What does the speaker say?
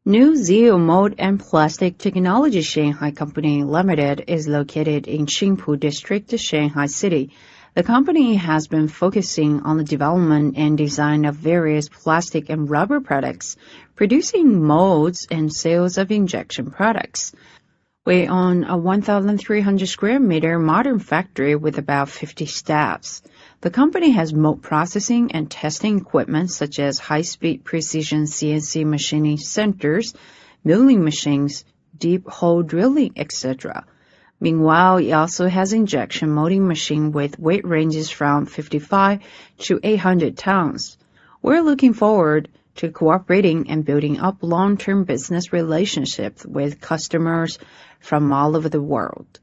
Newzeal Mould and Plastic Technology Shanghai Company Limited is located in Xingpu District, Shanghai City. The company has been focusing on the development and design of various plastic and rubber products, producing molds and sales of injection products. We own a 1,300 square meter modern factory with about 50 staffs. The company has mold processing and testing equipment such as high-speed precision CNC machining centers, milling machines, deep hole drilling, etc. Meanwhile, it also has injection molding machine with weight ranges from 55 to 800 tons. We're looking forward to cooperating and building up long-term business relationships with customers from all over the world.